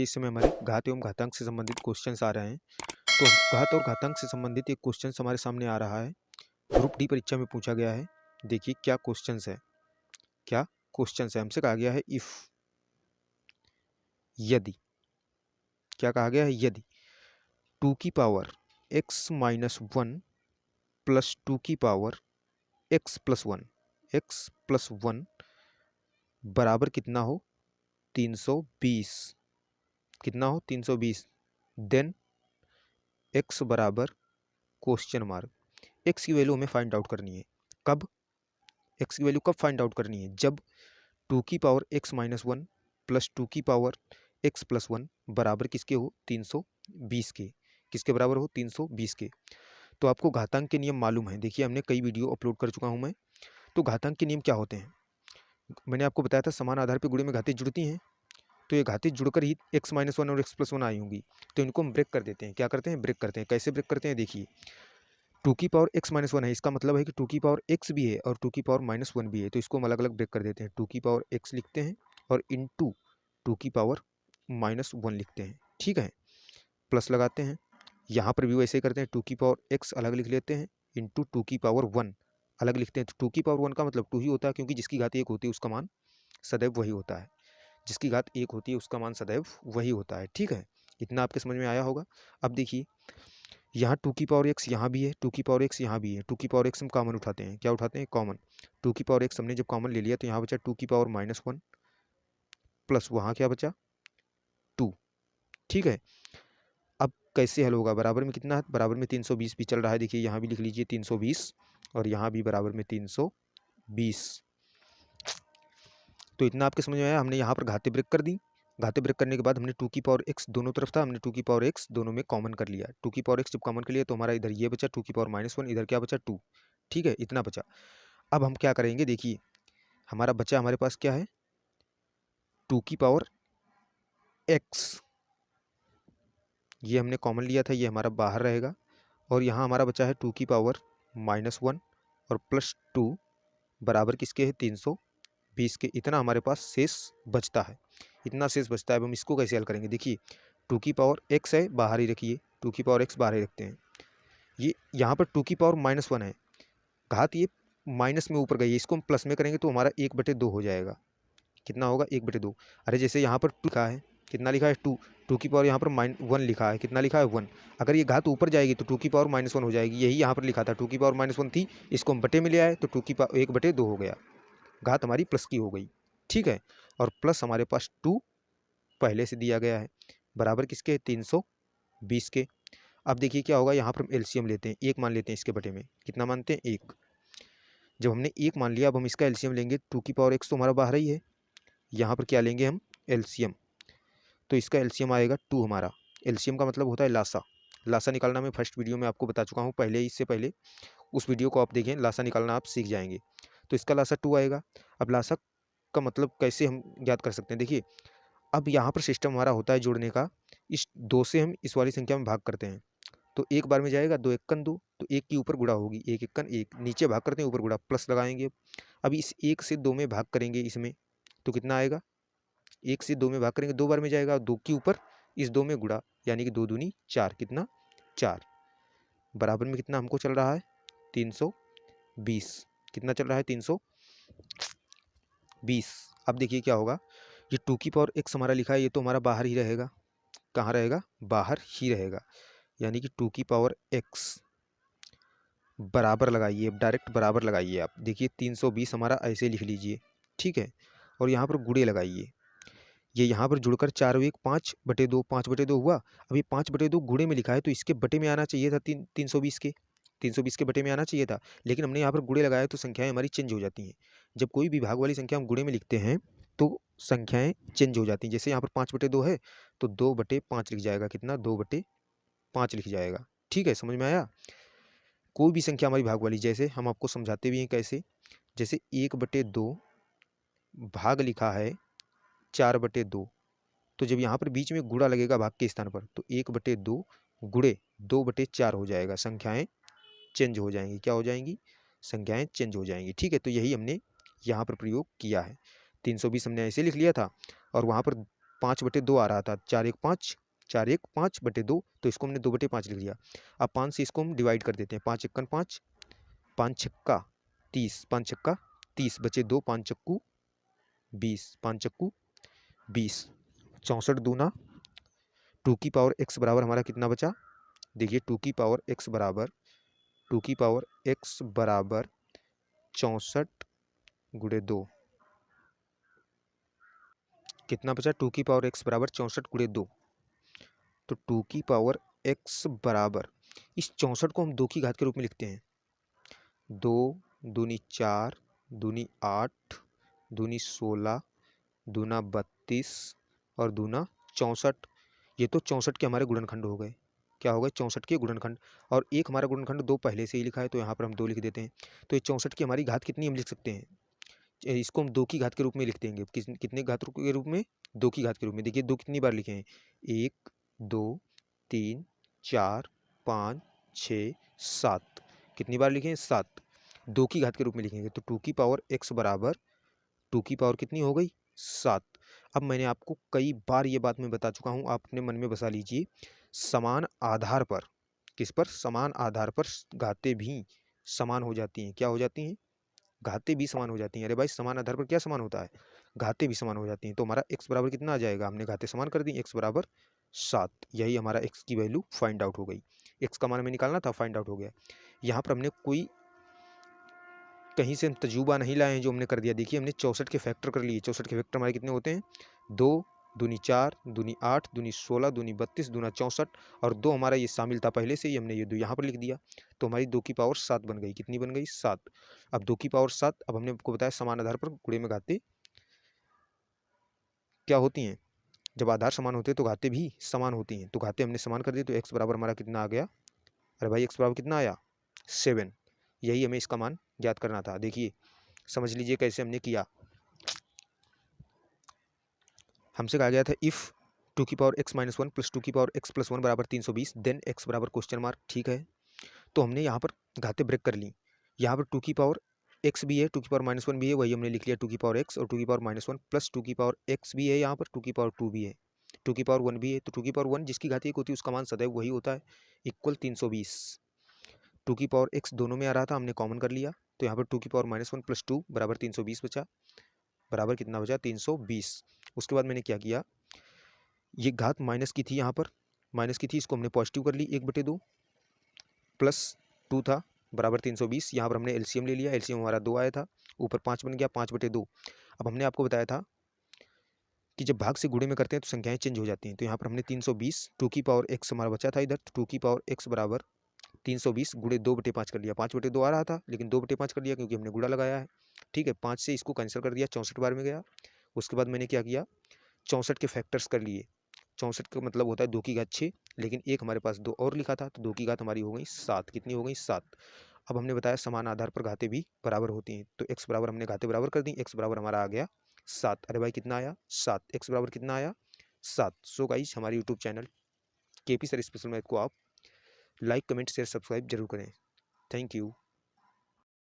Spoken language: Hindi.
इस समय हमारे घात एवं घातांक से संबंधित क्वेश्चंस आ रहे हैं। तो घात और घातांक से संबंधित एक क्वेश्चन हमारे सामने आ रहा है, ग्रुप डी परीक्षा में पूछा गया है। देखिए क्या क्वेश्चंस है, क्या क्वेश्चंस है। हमसे कहा गया है इफ, यदि, क्या कहा गया है, यदि 2 की पावर x माइनस 1 प्लस 2 की पावर x प्लस 1 बराबर कितना हो 320, कितना हो 320, देन x बराबर क्वेश्चन मार्क। x की वैल्यू हमें फाइंड आउट करनी है। कब x की वैल्यू कब फाइंड आउट करनी है? जब 2 की पावर x माइनस 1 प्लस 2 की पावर x प्लस 1 बराबर किसके हो 320 के। किसके बराबर हो 320 के। तो आपको घातांक के नियम मालूम है। देखिए हमने कई वीडियो अपलोड कर चुका हूं मैं। तो घातांक के नियम क्या होते हैं? मैंने आपको बताया था समान आधार पर गुणे में घातें जुड़ती हैं। तो ये घातें जुड़कर ही x माइनस 1 और x प्लस 1 आई होंगी। तो इनको हम ब्रेक कर देते हैं। क्या करते हैं? ब्रेक करते हैं। कैसे ब्रेक करते हैं? देखिए 2 की पावर x माइनस 1 है, इसका मतलब है कि 2 की पावर x भी है और 2 की पावर माइनस 1 भी है। तो इसको हम अलग अलग ब्रेक कर देते हैं। 2 की पावर x लिखते हैं और इनटू 2 की पावर माइनस 1 लिखते हैं। ठीक है, प्लस लगाते हैं। यहाँ पर भी वैसे ही करते हैं। 2 की पावर x अलग लिख लेते हैं, इंटू 2 की पावर 1 अलग लिखते हैं। तो 2 की पावर 1 का मतलब 2 ही होता है, क्योंकि जिसकी घात 1 होती है उसका मान सदैव वही होता है। जिसकी घात 1 होती है उसका मान सदैव वही होता है। ठीक है, इतना आपके समझ में आया होगा। अब देखिए यहाँ 2 की पावर x यहाँ भी है, 2 की पावर x यहाँ भी है। 2 की पावर x हम कॉमन उठाते हैं। क्या उठाते हैं? कॉमन। 2 की पावर x हमने जब कॉमन ले लिया तो यहाँ बचा 2 की पावर माइनस 1 प्लस वहाँ क्या बचा 2। ठीक है, अब कैसे हल होगा? बराबर में कितना है? बराबर में 320 भी चल रहा है। देखिए यहाँ भी लिख लीजिए 320 और यहाँ भी बराबर में 320। तो इतना आपके समझ में आया। हमने यहाँ पर घाते ब्रेक कर दी। घाते ब्रेक करने के बाद हमने 2 की पावर x दोनों तरफ था, हमने 2 की पावर x दोनों में कॉमन कर लिया। 2 की पावर x जब कॉमन कर लिया तो हमारा इधर ये बचा 2 की पावर माइनस 1, इधर क्या बचा 2। ठीक है, इतना बचा। अब हम क्या करेंगे? देखिए हमारा बचा, हमारे पास क्या है 2 की पावर x, ये हमने कॉमन लिया था, ये हमारा बाहर रहेगा। और यहाँ हमारा बचा है 2 की पावर माइनस 1 और प्लस 2 बराबर किसके है 320 के। इतना हमारे पास शेष बचता है, इतना शेष बचता है। अब हम इसको कैसे हल करेंगे? देखिए 2 की पावर x है, बाहर ही रखिए, 2 की पावर x बाहर ही रखते हैं। ये यहाँ पर 2 की पावर माइनस 1 है, घात ये माइनस में ऊपर गई है, इसको हम प्लस में करेंगे तो हमारा 1/2 हो जाएगा। कितना होगा? 1/2। अरे जैसे यहाँ पर 2 लिखा है, कितना लिखा है 2, 2 की पावर यहाँ पर 1 लिखा है, कितना लिखा है 1। अगर ये घात ऊपर जाएगी तो 2 की पावर माइनस 1 हो जाएगी। यही यहाँ पर लिखा था 2 की पावर माइनस 1 थी, इसको हम बटे में ले आए तो 2 की पावर 1/2 हो गया, घात हमारी प्लस की हो गई। ठीक है, और प्लस हमारे पास 2 पहले से दिया गया है, बराबर किसके 320 के। अब देखिए क्या होगा, यहाँ पर हम एलसीएम लेते हैं, 1 मान लेते हैं इसके बटे में। कितना मानते हैं? 1। जब हमने 1 मान लिया अब हम इसका एलसीएम लेंगे। 2 की पावर x तो हमारा बाहर ही है, यहाँ पर क्या लेंगे हम? एलसीएम। तो इसका एलसीएम आएगा 2 हमारा। एलसीएम का मतलब होता है लासा। लासा निकालना मैं फर्स्ट वीडियो में आपको बता चुका हूँ पहले, इससे पहले उस वीडियो को आप देखें, लासा निकालना आप सीख जाएंगे। तो इसका लासा 2 आएगा। अब लासा का मतलब कैसे हम ज्ञात कर सकते हैं? देखिए अब यहाँ पर सिस्टम हमारा होता है जोड़ने का, इस 2 से हम इस वाली संख्या में भाग करते हैं तो एक बार में जाएगा, 2 एकन 2, तो 1 की ऊपर गुणा होगी, 1 एकन 1, नीचे भाग करते हैं ऊपर गुणा, प्लस लगाएंगे। अब इस 1 से 2 में भाग करेंगे इसमें तो कितना आएगा? 1 से 2 में भाग करेंगे, 2 बार में जाएगा, 2 के ऊपर इस 2 में गुणा, यानी कि 2 दूनी 4, कितना 4, बराबर में कितना हमको चल रहा है 320। कितना चल रहा है 320। अब देखिए क्या होगा, ये 2 की पावर x हमारा लिखा है, ये तो हमारा बाहर ही रहेगा। कहाँ रहेगा? बाहर ही रहेगा, यानी कि 2 की पावर x बराबर लगाइए, डायरेक्ट बराबर लगाइए आप। देखिए 320 हमारा ऐसे लिख लीजिए। ठीक है, और यहाँ पर गुणे लगाइए, ये यहाँ पर जुड़कर 4 और 1 5/2, 5/2 हुआ। अब ये 5/2 गुणे में लिखा है तो इसके बटे में आना चाहिए था 320 के, 320 के बटे में आना चाहिए था, लेकिन हमने यहाँ पर गुणे लगाया तो संख्याएं हमारी चेंज हो जाती हैं। जब कोई भी भाग वाली संख्या हम गुणे में लिखते हैं तो संख्याएं चेंज हो जाती हैं। जैसे यहाँ पर 5/2 है तो 2/5 लिख जाएगा, कितना 2/5 लिख जाएगा। ठीक है, समझ में आया? कोई भी संख्या हमारी भाग वाली, जैसे हम आपको समझाते भी हैं कैसे, जैसे 1/2 भाग लिखा है 4/2, तो जब यहाँ पर बीच में गुणा लगेगा भाग के स्थान पर तो 1/2 गुणे 2/4 हो जाएगा, संख्याएं चेंज हो जाएंगी। क्या हो जाएंगी? संख्याएं चेंज हो जाएंगी। ठीक है, तो यही हमने यहाँ पर प्रयोग किया है। 320 हमने ऐसे लिख लिया था और वहाँ पर 5/2 आ रहा था, 4 1 5 तो इसको हमने 2/5 लिख दिया। अब 5 से इसको हम डिवाइड कर देते हैं, 5 1 5, 5 छक्का 30, 5 छक्का 30 बचे 2, 5 चक्कू 20, 5 चक्कू 20, 64 दूना 2 की पावर x बराबर हमारा कितना बचा, देखिए 2 की पावर x बराबर 64 गुणे 2, कितना बचा, 2 की पावर x बराबर 64 गुणे 2। तो 2 की पावर x बराबर, इस 64 को हम 2 की घात के रूप में लिखते हैं, 2 दूनी 4 दूनी 8 दूनी 16 दूना 32 और दूना 64। ये तो 64 के हमारे गुणनखंड हो गए, क्या हो गए, 64 के गुणनखंड। और एक हमारा गुणनखंड 2 पहले से ही लिखा है, तो यहाँ पर हम 2 लिख देते हैं। तो ये 64 की हमारी घात कितनी हम लिख सकते हैं, इसको हम 2 की घात के रूप में लिख देंगे। कितने घात के रूप में, 2 की घात के रूप में। देखिए 2 कितनी बार लिखे हैं, 1 2 3 4 5 6 7, कितनी बार लिखे हैं, 7, 2 की घात के रूप में लिखेंगे। तो 2 की पावर x बराबर 2 की पावर कितनी हो गई, 7। अब मैंने आपको कई बार ये बात मैं बता चुका हूँ, आप अपने मन में बसा लीजिए, समान आधार पर, किस पर, समान आधार पर घातें भी समान हो जाती हैं। क्या हो जाती हैं, घातें भी समान हो जाती हैं। अरे भाई समान आधार पर क्या समान होता है, घातें भी समान हो जाती हैं। तो हमारा x बराबर कितना आ जाएगा, हमने घातें समान कर दी, x बराबर 7। यही हमारा x की वैल्यू फाइंड आउट हो गई, x का मान हमें निकालना था, फाइंड आउट हो गया। यहाँ पर हमने कोई कहीं से हम तजुर्बा नहीं लाए हैं, जो हमने कर दिया। देखिए हमने 64 के फैक्टर कर लिए, 64 के फैक्टर हमारे कितने होते हैं, 2 दूनी 4 दूनी 8 दूनी 16 दूनी 32 दूना 64, और 2 हमारा ये शामिल था पहले से ही, हमने ये 2 यहाँ पर लिख दिया। तो हमारी 2 की पावर 7 बन गई, कितनी बन गई, 7। अब 2 की पावर 7, अब हमने आपको बताया समान आधार पर गुणे में घातें क्या होती हैं, जब आधार समान होते हैं तो घातें भी समान होती हैं। तो घातें हमने समान कर दी, तो x बराबर हमारा कितना आ गया, अरे भाई x बराबर कितना आया, 7। यही हमें इसका मान ज्ञात करना था। देखिए समझ लीजिए कैसे हमने किया। हमसे कहा गया था इफ़ 2 की पावर x माइनस 1 प्लस 2 की पावर x प्लस 1 बराबर 320 देन x बराबर क्वेश्चन मार्क, ठीक है। तो हमने यहाँ पर घातें ब्रेक कर ली, यहाँ पर 2 की पावर x भी है, 2 की पावर माइनस 1 भी है, वही हमने लिख लिया 2 की पावर x, और 2 की पावर माइनस 1 प्लस 2 की पावर x भी है, यहाँ पर 2 की पावर 2 भी है, 2 की पावर 1 भी है। तो 2 की पावर 1 जिसकी घात 1 होती है उसका मान सदैव वही होता है, इक्वल 320। 2 की पावर x दोनों में आ रहा था, हमने कॉमन कर लिया, तो यहाँ पर 2 की पावर माइनस 1 प्लस 2 बराबर 320 बचा, बराबर कितना बचा, 320। उसके बाद मैंने क्या किया, ये घात माइनस की थी, यहाँ पर माइनस की थी, इसको हमने पॉजिटिव कर ली, 1/2 प्लस 2 था बराबर 320। यहाँ पर हमने एलसीएम ले लिया, एलसीएम हमारा 2 आया था, ऊपर 5 बन गया, 5/2। अब हमने आपको बताया था कि जब भाग से गुणे में करते हैं तो संख्याएं चेंज हो जाती हैं। तो यहाँ पर हमने 320, 2 की पावर x हमारा बचा था इधर, तो 2 की पावर x बराबर 320 गुणे 2/5 कर लिया, 5/2 आ रहा था लेकिन 2/5 कर लिया क्योंकि हमने गुणा लगाया है, ठीक है। 5 से इसको कैंसिल कर दिया, 64 बार में गया। उसके बाद मैंने क्या किया, 64 के फैक्टर्स कर लिए। 64 का मतलब होता है 2 की घात 6, लेकिन एक हमारे पास 2 और लिखा था, तो 2 की घात हमारी हो गई 7। कितनी हो गई, 7। अब हमने बताया समान आधार पर घातें भी बराबर होती हैं, तो x बराबर हमने घातें बराबर कर दी, x बराबर हमारा आ गया 7। अरे भाई कितना आया, 7, x बराबर कितना आया, 7। सो गाइस हमारे YouTube channel KP sir special math को आप लाइक कमेंट शेयर सब्सक्राइब जरूर करें। Thank you.